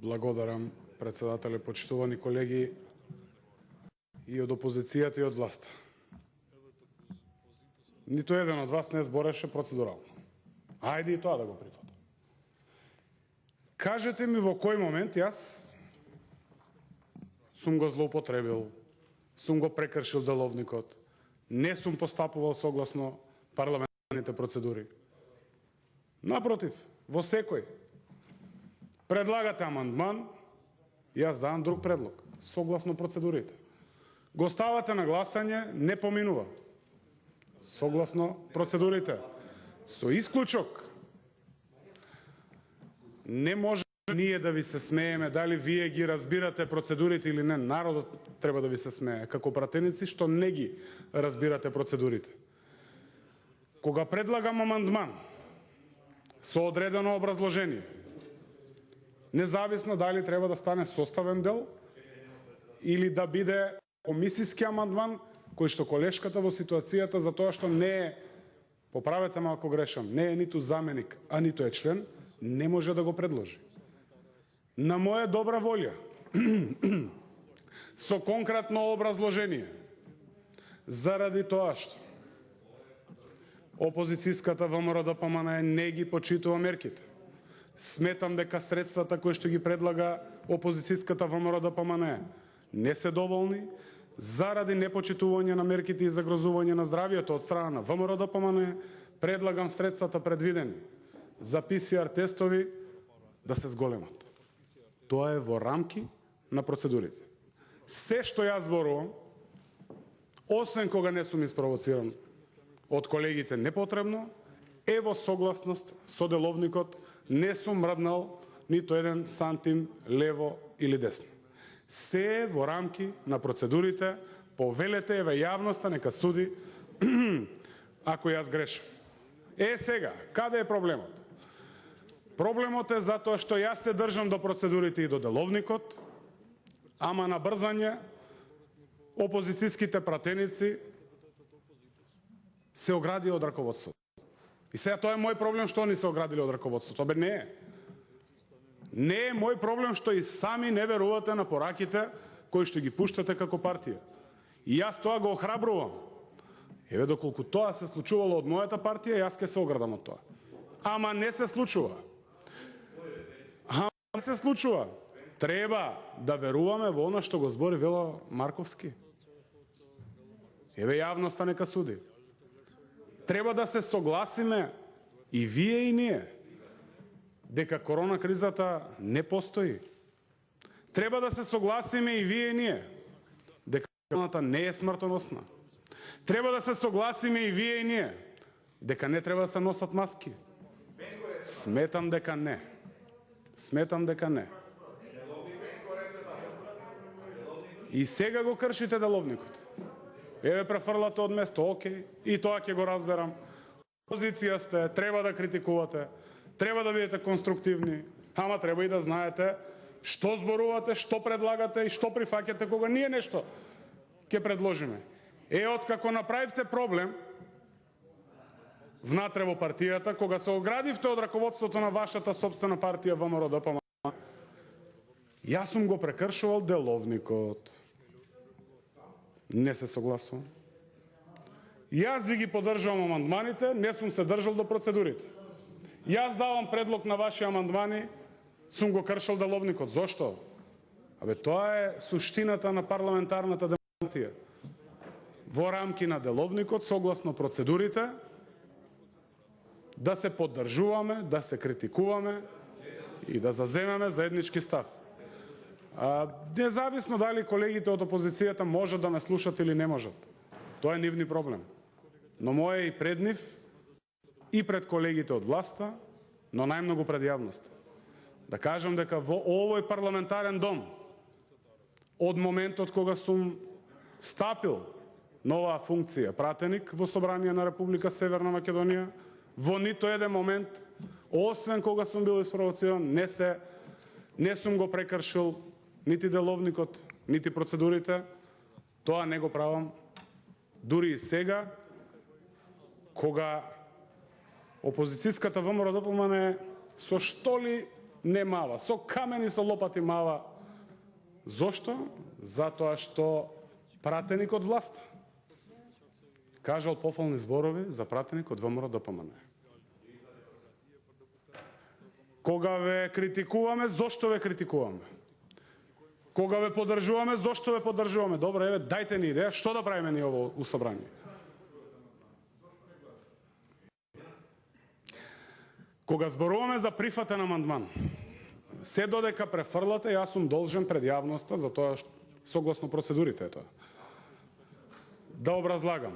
Благодарам, председателе, почитувани колеги и од опозицијата и од власта. Ниту еден од вас не збореше процедурално. Ајде и тоа да го прифатам. Кажете ми во кој момент јас сум го злоупотребил, сум го прекршил деловникот, не сум постапувал согласно парламентарните процедури. Напротив, во секој. Предлагате амандман, јас давам друг предлог, согласно процедурите. Го ставате на гласање, не поминува. Согласно процедурите. Со исклучок. Не може ние да ви се смееме, дали вие ги разбирате процедурите или не. Народот треба да ви се смее, како пратеници што не ги разбирате процедурите. Кога предлагам амандман со одредено образложение, независно дали треба да стане составен дел или да биде комисиски амандман, кој што колешката во ситуацијата за тоа што не е, поправете ме ако грешам, не е ниту заменик, а ниту е член, не може да го предложи. На моја добра волја, со конкретно образложение, заради тоа што опозицијската ВМРО-ДПМНЕ не ги почитува мерките. Сметам дека средствата кои што ги предлага опозицијската ВМРО-ДПМНЕ не се доволни, заради непочитување на мерките и загрозување на здравието од страна на ВМРО-ДПМНЕ, предлагам средствата предвидени за ПСР тестови да се зголемат. Тоа е во рамки на процедурите. Се што јас зборувам, освен кога не сум испровоциран од колегите непотребно, е во согласност со деловникот, не сум мрднал ниту еден сантим лево или десно. Се е во рамки на процедурите, повелете, еве јавноста нека суди ако јас грешам. Сега, каде е проблемот? Проблемот е затоа што јас се држам до процедурите и до деловникот, ама на брзање опозицијските пратеници се огради од раководството. И сега тоа е мој проблем што они се оградили од раководството. Бе не е. Не е мој проблем што и сами не верувате на пораките кои што ги пуштате како партија. И јас тоа го охрабрувам. Еве доколку тоа се случувало од мојата партија, јас ќе се оградам од тоа. Ама не се случува. Не се случува. Треба да веруваме во она што го збори Вело Марковски. Еве јавноста нека суди. Треба да се согласиме и вие и ние дека корона кризата не постои. Треба да се согласиме и вие и ние дека короната не е смртоносна. Треба да се согласиме и вие и ние дека не треба да се носат маски. Сметам дека не. Сметам дека не. И сега го кршите деловникот. Еве префрлате од место, окей, и тоа ќе го разберам. Позиција сте, треба да критикувате, треба да бидете конструктивни, ама треба и да знаете што зборувате, што предлагате и што прифаќате кога ние нешто ќе предложиме. Откако направивте проблем внатре во партијата, кога се оградивте од раководството на вашата собствена партија ВМРО-ДПМНЕ, јас сум го прекршувал деловникот. Не се согласувам. Јас ви ги поддржувам амандманите, не сум се држал до процедурите. Јас давам предлог на ваши амандмани, сум го кршил деловникот. Зошто? Тоа е суштината на парламентарната демократија. Во рамки на деловникот, согласно процедурите, да се поддржуваме, да се критикуваме и да заземеме заеднички став. Независно дали колегите од опозицијата можат да ме слушат или не можат. Тоа е нивни проблем. Но мој е и пред нив, и пред колегите од власта, но најмногу пред јавноста. Да кажам дека во овој парламентарен дом, од моментот кога сум стапил на оваа функција пратеник во Собрание на Република Северна Македонија, во нито еден момент, освен кога сум бил испровоциран, не сум го прекршил нити деловникот, нити процедурите. Тоа не го правам. Дури и сега, кога опозицијската ВМРО-ДПМНЕ со што ли не мава, со камени, со лопати мава. Зошто? Затоа што пратеник од власта кажал пофални зборови за пратеник од ВМРО ДПМН. Кога ве критикуваме, зошто ве критикуваме? Кога ве поддржуваме, зошто ве поддржуваме? Добро, еве, дајте ни идеја, што да правиме ни ово у собрание? Кога зборуваме за прифатен амандман, се додека префрлате, јас сум должен пред јавноста, за тоа согласно процедурите е тоа, да образлагам.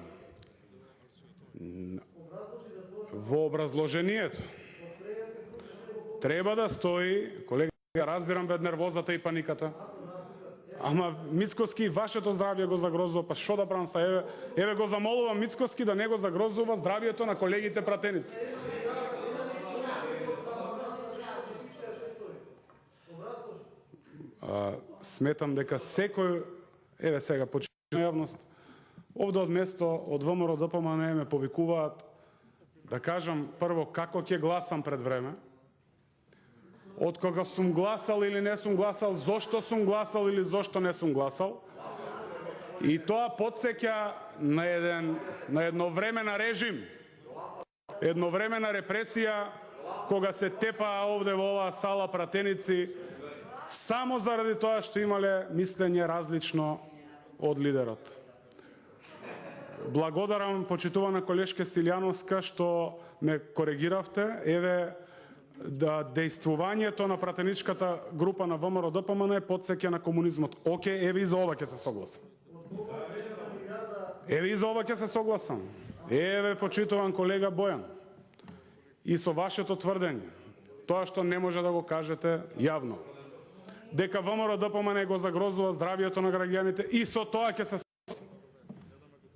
Во образложението треба да стои, колега, разбирам бе нервозата и паниката, ама Мицкоски вашето здравје го загрозува, па што да правам са, еве го замолувам Мицкоски да не го загрозува здравјето на колегите пратеници. Сметам дека секој, еве сега почитана јавност, овде од место од ВМРО ДПМН ме повикуваат да кажам прво како ќе гласам пред време, од кога сум гласал или не сум гласал, зошто сум гласал или зошто не сум гласал. И тоа потсеќа на едно време на режим, едно време на репресија, кога се тепаа овде во оваа сала пратеници, само заради тоа што имале мислење различно од лидерот. Благодарам, почитувана колешка Силјановска, што ме коригиравте. Еве, да дејствувањето на пратеничката група на ВМРО ДПМН потсеќа на комунизмот. Оке, еве и за ова ќе се согласам. Еве и за ова ќе се согласам. Еве, почитуван колега Бојан, и со вашето тврдење, тоа што не може да го кажете јавно, дека ВМРО ДПМН го загрозува здравјето на граѓаните, и со тоа ќе се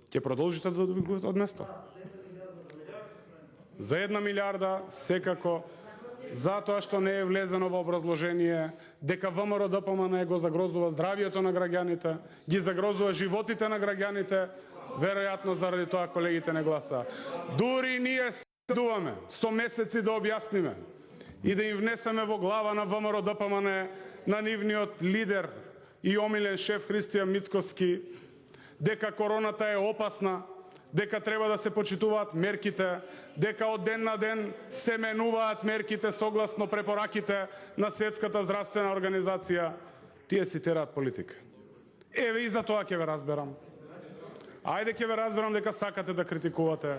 ќе продолжите да довикувате од место. За 1 милиарда секако, затоа што не е влезено во образложение дека ВМРО ДПМН го загрозува здравјето на граѓаните, ги загрозува животите на граѓаните, веројатно заради тоа колегите не гласаа. Дури ние седуваме со месеци да објасниме и да им внесеме во глава на ВМРО ДПМН, на нивниот лидер и омилен шеф Христијан Мицкоски, дека короната е опасна, дека треба да се почитуваат мерките, дека од ден на ден се менуваат мерките согласно препораките на Светската здравствена организација, тие си тераат политика. Еве и за тоа ќе ве разберам. Ајде ќе ве разберам дека сакате да критикувате.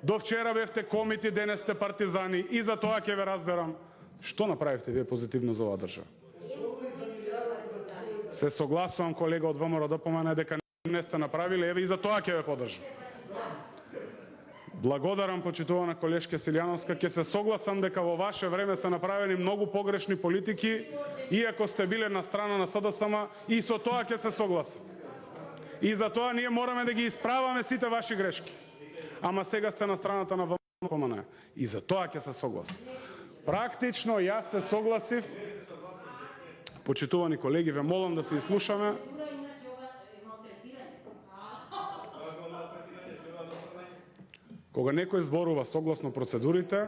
До вчера бевте комити, денес сте партизани, и за тоа ќе ве разберам. Што направивте вие позитивно за оваа држава? Се согласувам, колега од ВМРО ДПМН, дека не сте направили, еве и за тоа ќе ве поддржам. Благодарам, почитувана колешка Силјановска, ќе се согласам дека во ваше време се направени многу погрешни политики, иако сте биле на страна на СДСМ, и со тоа ќе се согласам. И за тоа ние мораме да ги исправаме сите ваши грешки. Ама сега сте на страната на ВМРО ДПМН, и за тоа ќе се согласам. Практично јас се согласив. Почитувани колеги, ве молам да се изслушаме. Кога некој зборува согласно процедурите,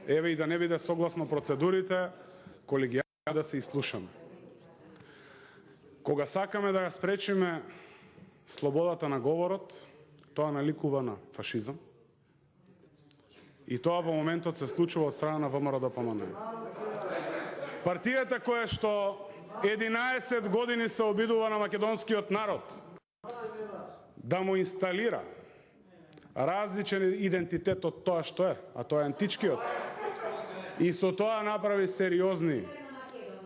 еве и да не биде согласно процедурите, колегијално да се изслушаме. Кога сакаме да ја спречиме слободата на говорот, тоа наликува на фашизам. И тоа во моментот се случува од страна на ВМРО ДПМН. Партијата која што 11 години се обидува на македонскиот народ да му инсталира различен идентитет од тоа што е, а тоа е античкиот, и со тоа направи сериозни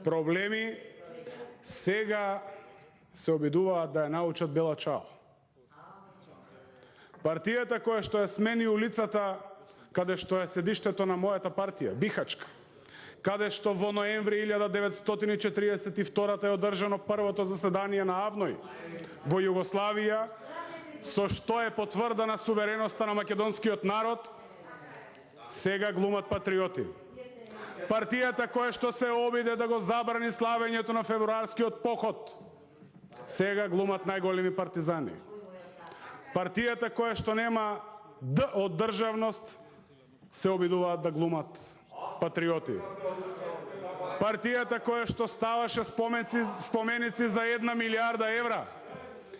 проблеми, сега се обидуваат да ја научат Бела Чао. Партијата која што ја смени улицата каде што е седиштето на мојата партија, Бихачка, каде што во ноември 1942 е одржано првото заседание на АВНОј во Југославија, со што е потврдена сувереноста на македонскиот народ, сега глумат патриоти. Партијата која што се обиде да го забрани славењето на февруарскиот поход, сега глумат најголеми партизани. Партијата која што нема Д од државност, се обидуваат да глумат патриоти. Партијата која што ставаше споменици за 1 милиарда евра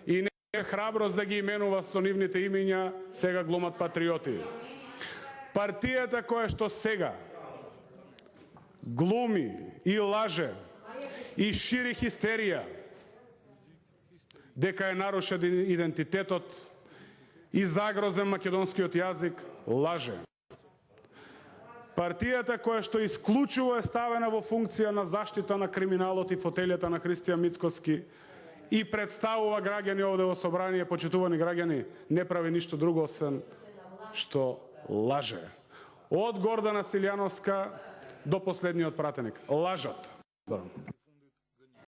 и не е храброст да ги именува со нивните имиња, сега глумат патриоти. Партијата која што сега глуми и лаже и шири хистерија дека е нарушен идентитетот и загрозен македонскиот јазик, лаже. Партијата која што исклучиво е ставена во функција на заштита на криминалот и фотелјата на Христијан Мицкоски и представува граѓани овде во собрание, почитувани граѓани, не прави ништо друго освен што лаже. Од Гордана Силјановска до последниот пратеник. Лажат.